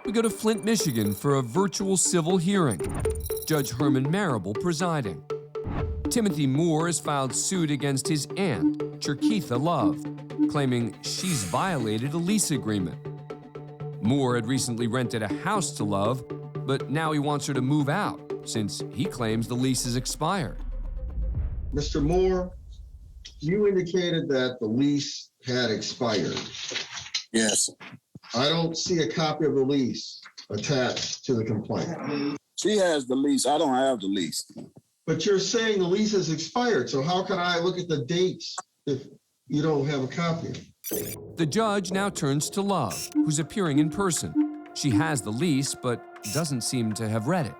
We go to Flint, Michigan for a virtual civil hearing. Judge Herman Marable presiding. Timothy Moore has filed suit against his aunt, Cherkitha Love, claiming she's violated a lease agreement. Moore had recently rented a house to Love, but now he wants her to move out since he claims the lease is expired. Mr. Moore, you indicated that the lease had expired. Yes. I don't see a copy of the lease attached to the complaint. She has the lease. I don't have the lease. But you're saying the lease has expired, so how can I look at the dates if you don't have a copy? The judge now turns to Love, who's appearing in person. She has the lease, but doesn't seem to have read it.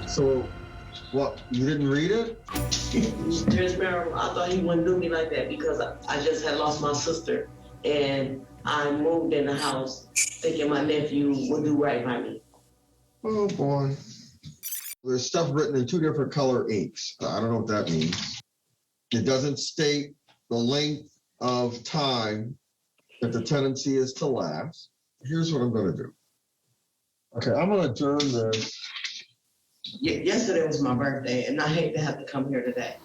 So, what, you didn't read it? Judge Marable, I thought he wouldn't do me like that because I just had lost my sister and I moved in the house thinking my nephew would do right by me. Oh, boy. There's stuff written in 2 different color inks. I don't know what that means. It doesn't state the length of time that the tenancy is to last. Here's what I'm going to do. Okay, I'm going to adjourn this. Yesterday was my birthday, and I hate to have to come here today.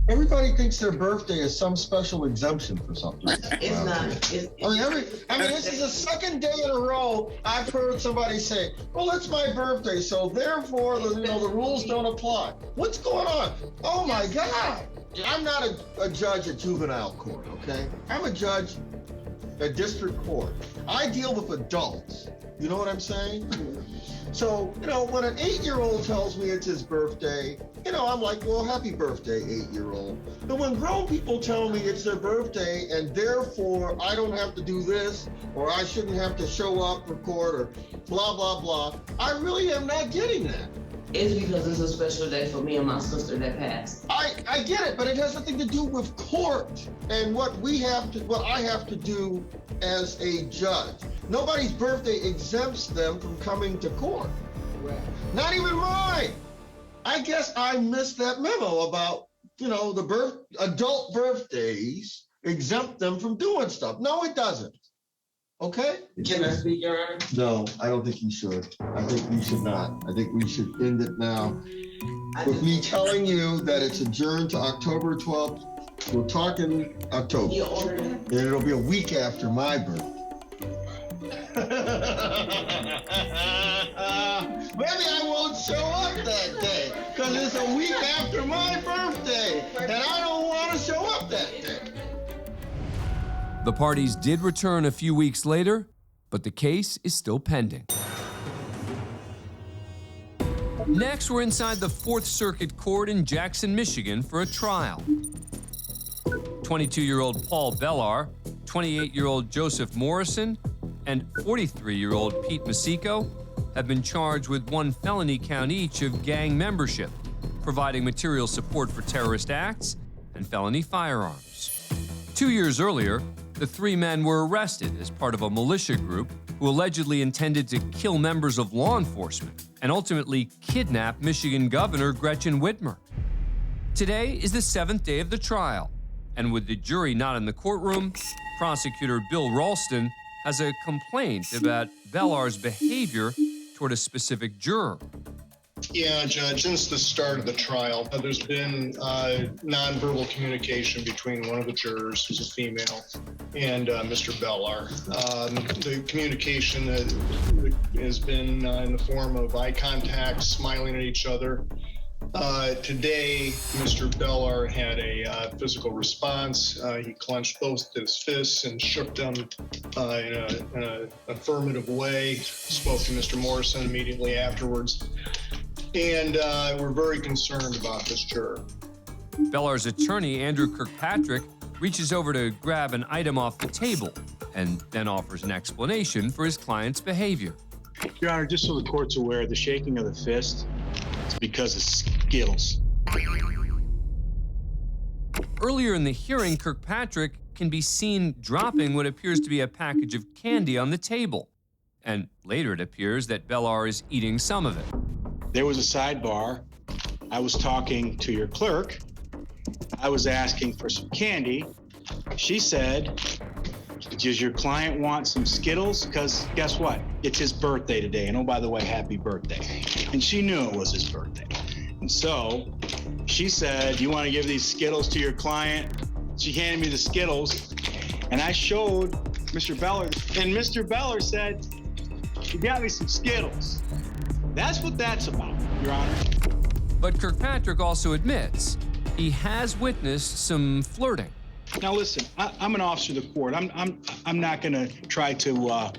Everybody thinks their birthday is some special exemption for something. It's not. This is the second day in a row I've heard somebody say, well, it's my birthday, so therefore the rules don't apply. What's going on? Oh my God. I'm not a judge at juvenile court, okay? I'm a judge at district court. I deal with adults. You know what I'm saying? So, when an 8-year-old tells me it's his birthday, I'm like, well, happy birthday, 8-year-old. But when grown people tell me it's their birthday and therefore I don't have to do this or I shouldn't have to show up for court or blah, blah, blah, I really am not getting that. It's because it's a special day for me and my sister that passed. I get it, but it has nothing to do with court and what I have to do as a judge. Nobody's birthday exempts them from coming to court. Right. Not even mine. I guess I missed that memo about, the adult birthdays exempt them from doing stuff. No, it doesn't. Okay? Can I speak, Your Honor? No, I don't think you should. I think we should not. I think we should end it now. With me telling you that it's adjourned to October 12th. We'll talk in October. You ordered it? And it'll be a week after my birthday. Maybe I won't show up that day because it's a week after my birthday and I don't want to show up that day. The parties did return a few weeks later, but the case is still pending. Next, we're inside the 4th Circuit Court in Jackson, Michigan for a trial. 22-year-old Paul Bellar, 28-year-old Joseph Morrison, and 43-year-old Pete Masico have been charged with 1 felony count each of gang membership, providing material support for terrorist acts, and felony firearms. 2 years earlier, the 3 men were arrested as part of a militia group who allegedly intended to kill members of law enforcement and ultimately kidnap Michigan Governor Gretchen Whitmer. Today is the 7th day of the trial, and with the jury not in the courtroom, prosecutor Bill Ralston has a complaint about Bellar's behavior toward a specific juror. Yeah, Judge, since the start of the trial, there's been nonverbal communication between one of the jurors, who's a female, and Mr. Bellar. The communication has been in the form of eye contact, smiling at each other. Today, Mr. Bellar had a physical response. He clenched both his fists and shook them in an affirmative way, spoke to Mr. Morrison immediately afterwards. And we're very concerned about this juror. Bellar's attorney, Andrew Kirkpatrick, reaches over to grab an item off the table and then offers an explanation for his client's behavior. Your Honor, just so the court's aware, the shaking of the fist is because of Skittles. Earlier in the hearing, Kirkpatrick can be seen dropping what appears to be a package of candy on the table. And later it appears that Bellar is eating some of it. There was a sidebar. I was talking to your clerk. I was asking for some candy. She said, Does your client want some Skittles? Because guess what? It's his birthday today. And oh, by the way, happy birthday. And she knew it was his birthday. And so she said, you want to give these Skittles to your client? She handed me the Skittles and I showed Mr. Beller, and Mr. Beller said, you got me some Skittles. That's what that's about, Your Honor. But Kirkpatrick also admits he has witnessed some flirting. Now listen, I'm an officer of the court. I'm not going to try to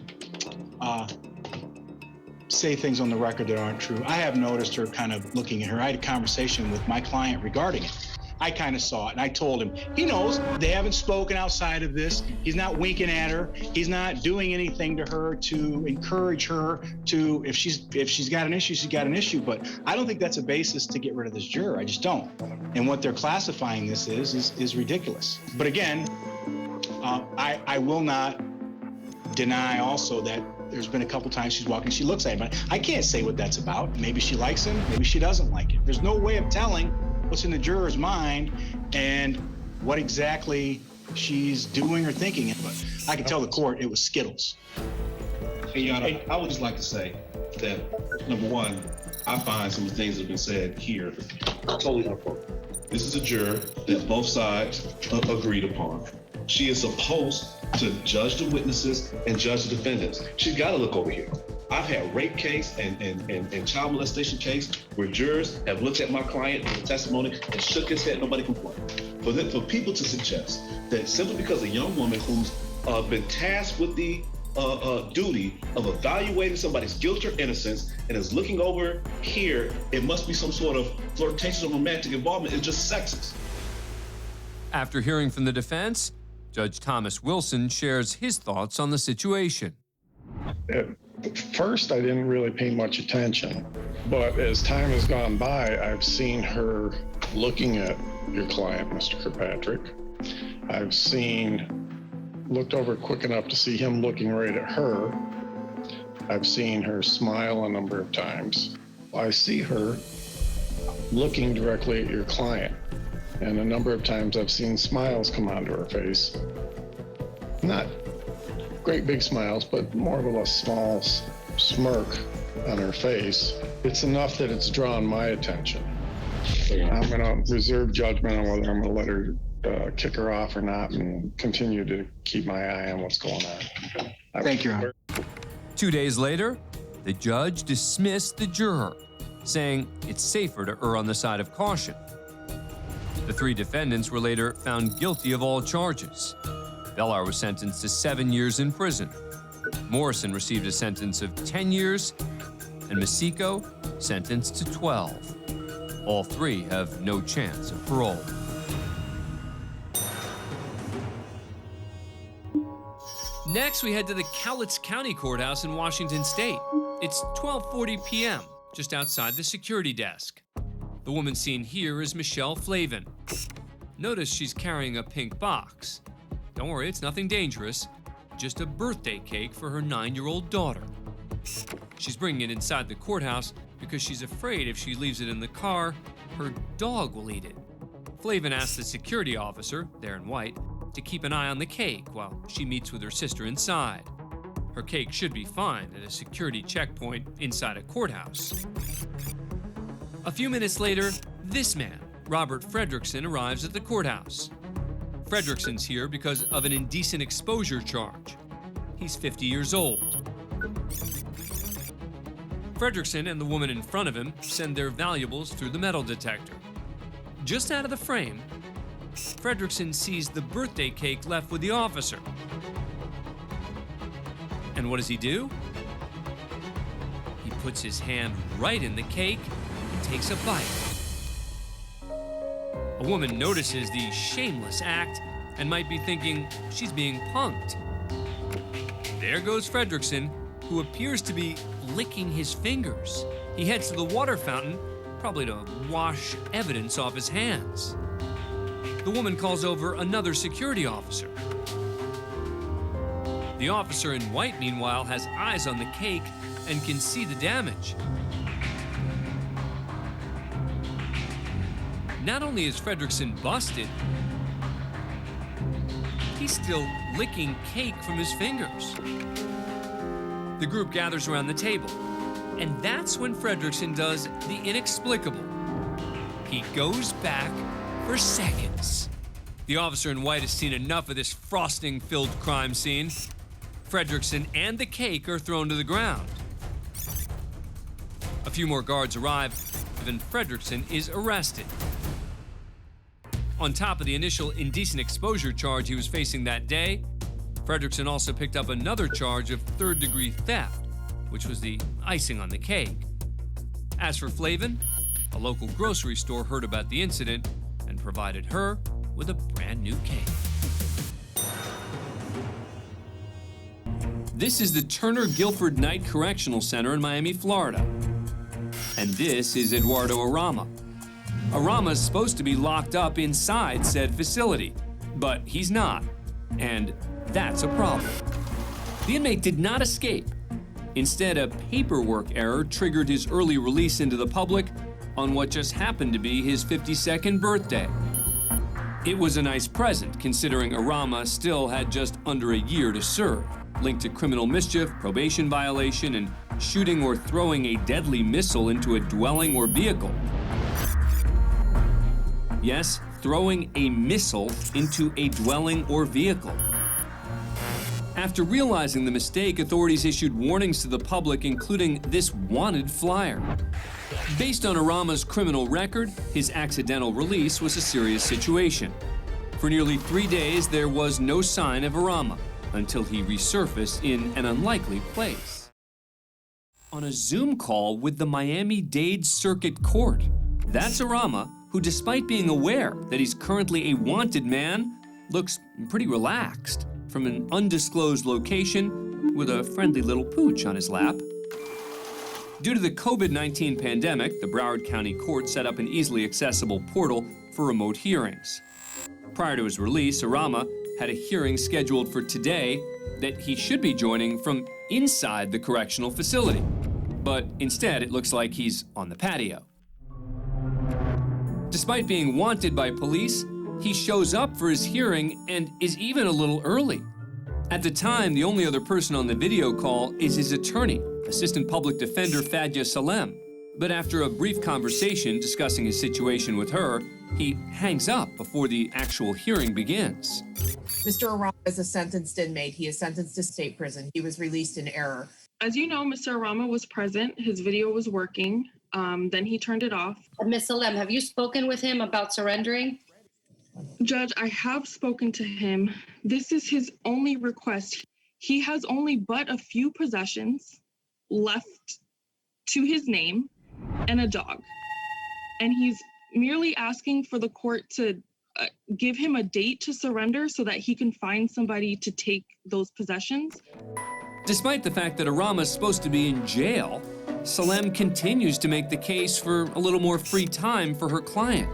say things on the record that aren't true. I have noticed her kind of looking at her. I had a conversation with my client regarding it. I kind of saw it, and I told him, he knows they haven't spoken outside of this. He's not winking at her. He's not doing anything to her to encourage her to, if she's got an issue, she's got an issue. But I don't think that's a basis to get rid of this juror. I just don't. And what they're classifying this is ridiculous. But again, I will not deny also that there's been a couple times she's walking, she looks at him. But I can't say what that's about. Maybe she likes him, maybe she doesn't like it. There's no way of telling what's in the juror's mind and what exactly she's doing or thinking. But I can tell the court it was Skittles. Hey, Your Honor, I would just like to say that, number one, I find some of the things that have been said here totally inappropriate. This is a juror that both sides agreed upon. She is supposed to judge the witnesses and judge the defendants. She's got to look over here. I've had rape case and child molestation case where jurors have looked at my client in the testimony and shook his head, nobody complained. For people to suggest that simply because a young woman who's been tasked with the duty of evaluating somebody's guilt or innocence and is looking over here, it must be some sort of flirtatious or romantic involvement, is just sexist. After hearing from the defense, Judge Thomas Wilson shares his thoughts on the situation. At first, I didn't really pay much attention, but as time has gone by, I've seen her looking at your client, Mr. Kirkpatrick. I've looked over quick enough to see him looking right at her. I've seen her smile a number of times. I see her looking directly at your client, and a number of times I've seen smiles come onto her face. Not great big smiles, but more of a small smirk on her face. It's enough that it's drawn my attention. I'm going to reserve judgment on whether I'm going to let her kick her off or not and continue to keep my eye on what's going on. Thank you, Your Honor. 2 days later, the judge dismissed the juror, saying it's safer to err on the side of caution. The three defendants were later found guilty of all charges. Bellar was sentenced to 7 years in prison. Morrison received a sentence of 10 years, and Masico sentenced to 12. All three have no chance of parole. Next, we head to the Cowlitz County Courthouse in Washington State. It's 12:40 p.m., just outside the security desk. The woman seen here is Michelle Flavin. Notice she's carrying a pink box. Don't worry, it's nothing dangerous, just a birthday cake for her 9-year-old daughter. She's bringing it inside the courthouse because she's afraid if she leaves it in the car, her dog will eat it. Flavin asks the security officer, there in white, to keep an eye on the cake while she meets with her sister inside. Her cake should be fine at a security checkpoint inside a courthouse. A few minutes later, this man, Robert Fredrickson, arrives at the courthouse. Fredrickson's here because of an indecent exposure charge. He's 50 years old. Fredrickson and the woman in front of him send their valuables through the metal detector. Just out of the frame, Fredrickson sees the birthday cake left with the officer. And what does he do? He puts his hand right in the cake and takes a bite. A woman notices the shameless act and might be thinking she's being punked. There goes Fredrickson, who appears to be licking his fingers. He heads to the water fountain, probably to wash evidence off his hands. The woman calls over another security officer. The officer in white, meanwhile, has eyes on the cake and can see the damage. Not only is Fredrickson busted, he's still licking cake from his fingers. The group gathers around the table, and that's when Fredrickson does the inexplicable. He goes back for seconds. The officer in white has seen enough of this frosting-filled crime scene. Fredrickson and the cake are thrown to the ground. A few more guards arrive, and Fredrickson is arrested. On top of the initial indecent exposure charge he was facing that day, Fredrickson also picked up another charge of third-degree theft, which was the icing on the cake. As for Flavin, a local grocery store heard about the incident and provided her with a brand new cake. This is the Turner Guilford Night Correctional Center in Miami, Florida. And this is Eduardo Arama. Arama is supposed to be locked up inside said facility, but he's not, and that's a problem. The inmate did not escape. Instead, a paperwork error triggered his early release into the public on what just happened to be his 52nd birthday. It was a nice present, considering Arama still had just under a year to serve, linked to criminal mischief, probation violation, and shooting or throwing a deadly missile into a dwelling or vehicle. Yes, throwing a missile into a dwelling or vehicle. After realizing the mistake, authorities issued warnings to the public, including this wanted flyer. Based on Arama's criminal record, his accidental release was a serious situation. For nearly 3 days, there was no sign of Arama until he resurfaced in an unlikely place. On a Zoom call with the Miami-Dade Circuit Court. That's Arama, who, despite being aware that he's currently a wanted man, looks pretty relaxed from an undisclosed location with a friendly little pooch on his lap. Due to the COVID-19 pandemic, the Broward County Court set up an easily accessible portal for remote hearings. Prior to his release, Arama had a hearing scheduled for today that he should be joining from inside the correctional facility. But instead, it looks like he's on the patio. Despite being wanted by police, he shows up for his hearing and is even a little early. At the time, the only other person on the video call is his attorney, Assistant Public Defender Fadya Salem. But after a brief conversation discussing his situation with her, he hangs up before the actual hearing begins. Mr. Arama is a sentenced inmate. He is sentenced to state prison. He was released in error. As you know, Mr. Arama was present. His video was working. Then he turned it off. Ms. Salem, have you spoken with him about surrendering? Judge, I have spoken to him. This is his only request. He has only but a few possessions left to his name and a dog. And he's merely asking for the court to give him a date to surrender so that he can find somebody to take those possessions. Despite the fact that Arama is supposed to be in jail, Salem continues to make the case for a little more free time for her client.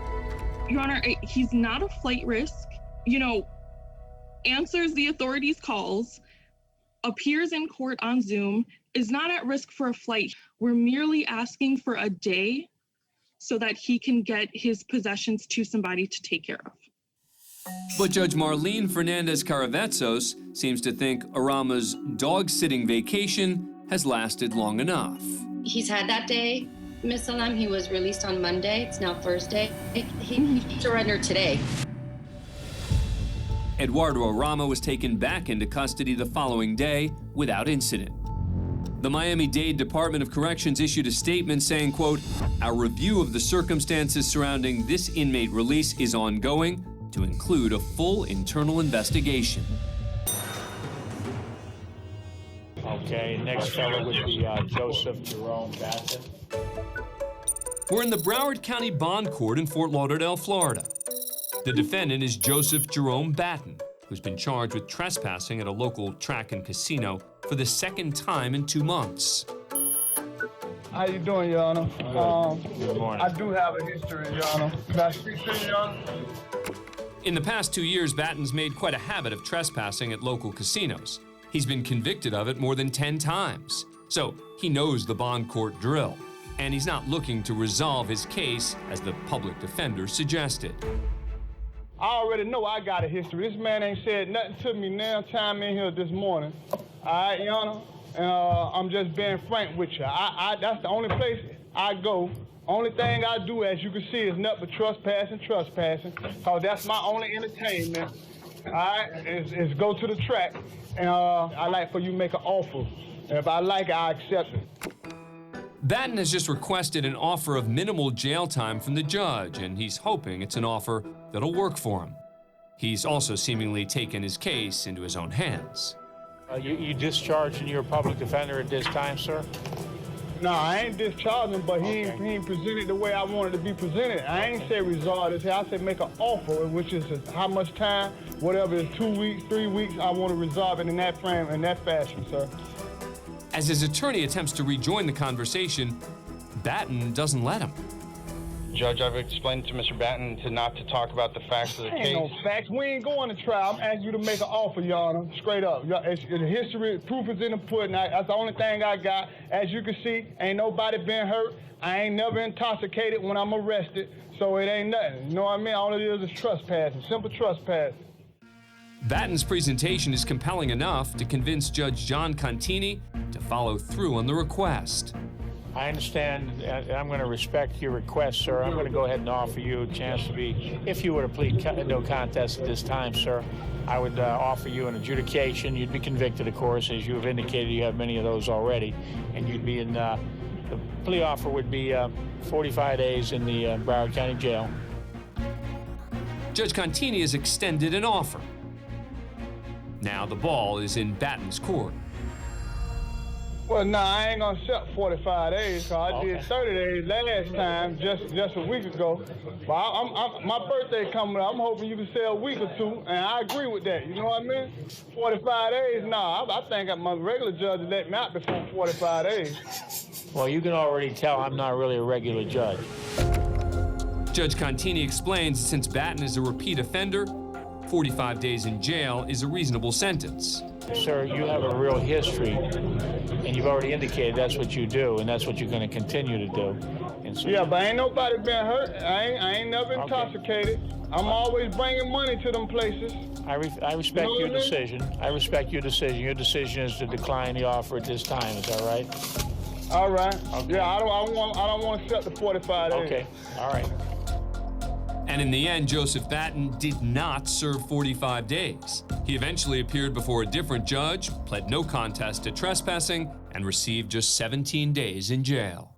Your Honor, he's not a flight risk, answers the authorities' calls, appears in court on Zoom, is not at risk for a flight. We're merely asking for a day so that he can get his possessions to somebody to take care of. But Judge Marlene Fernandez-Caravezos seems to think Arama's dog-sitting vacation has lasted long enough. He's had that day, Ms. Salem. He was released on Monday. It's now Thursday. He surrendered today. Eduardo Arama was taken back into custody the following day without incident. The Miami-Dade Department of Corrections issued a statement saying, quote, "Our review of the circumstances surrounding this inmate release is ongoing to include a full internal investigation." Okay, next fellow would be Joseph Jerome Batten. We're in the Broward County Bond Court in Fort Lauderdale, Florida. The defendant is Joseph Jerome Batten, who's been charged with trespassing at a local track and casino for the second time in 2 months. How you doing, Your Honor? Good morning. I do have a history, Your Honor. Can I speak to you, Your Honor? In the past 2 years, Batten's made quite a habit of trespassing at local casinos. He's been convicted of it more than 10 times. So he knows the bond court drill, and he's not looking to resolve his case as the public defender suggested. I already know I got a history. This man ain't said nothing to me now time in here this morning. All right, Your Honor? And I'm just being frank with you. That's the only place I go. Only thing I do, as you can see, is nothing but trespassing, because that's my only entertainment. All right, is go to the track, and I like for you to make an offer. And if I like it, I accept it. Batten has just requested an offer of minimal jail time from the judge, and he's hoping it's an offer that'll work for him. He's also seemingly taken his case into his own hands. You discharging your public defender at this time, sir? No, I ain't discharging, but he ain't presented the way I wanted to be presented. I ain't say resolve this. I said make an offer, which is how much time, whatever is 2 weeks, 3 weeks, I want to resolve it in that frame, in that fashion, sir. As his attorney attempts to rejoin the conversation, Batten doesn't let him. Judge, I've explained to Mr. Batten not to talk about the facts of the case. Ain't no facts. We ain't going to trial. I'm asking you to make an offer, Your Honor, straight up. The history, proof is in the pudding. That's the only thing I got. As you can see, ain't nobody been hurt. I ain't never intoxicated when I'm arrested, so it ain't nothing. You know what I mean? All it is trespassing, simple trespassing. Batten's presentation is compelling enough to convince Judge John Contini to follow through on the request. I understand, and I'm going to respect your request, sir. I'm going to go ahead and offer you a chance to be, if you were to plead no contest at this time, sir, I would offer you an adjudication. You'd be convicted, of course, as you have indicated. You have many of those already, and you'd be in, the plea offer would be 45 days in the Broward County Jail. Judge Contini has extended an offer. Now the ball is in Batten's court. Well, no, I ain't gonna accept 45 days, because I did 30 days last time, just a week ago. But my birthday coming up, I'm hoping you can say a week or two, and I agree with that, you know what I mean? 45 days, nah, I think my regular judge let me out before 45 days. Well, you can already tell I'm not really a regular judge. Judge Contini explains that since Batten is a repeat offender, 45 days in jail is a reasonable sentence. Sir, you have a real history, and you've already indicated that's what you do, and that's what you're going to continue to do. And so, yeah, but ain't nobody been hurt. I ain't never intoxicated. I'm always bringing money to them places. I respect your decision. I respect your decision. Your decision is to decline the offer at this time. Is that right? All right. Okay. Yeah, I don't want to accept the 45 days. Okay. All right. And in the end, Joseph Batten did not serve 45 days. He eventually appeared before a different judge, pled no contest to trespassing, and received just 17 days in jail.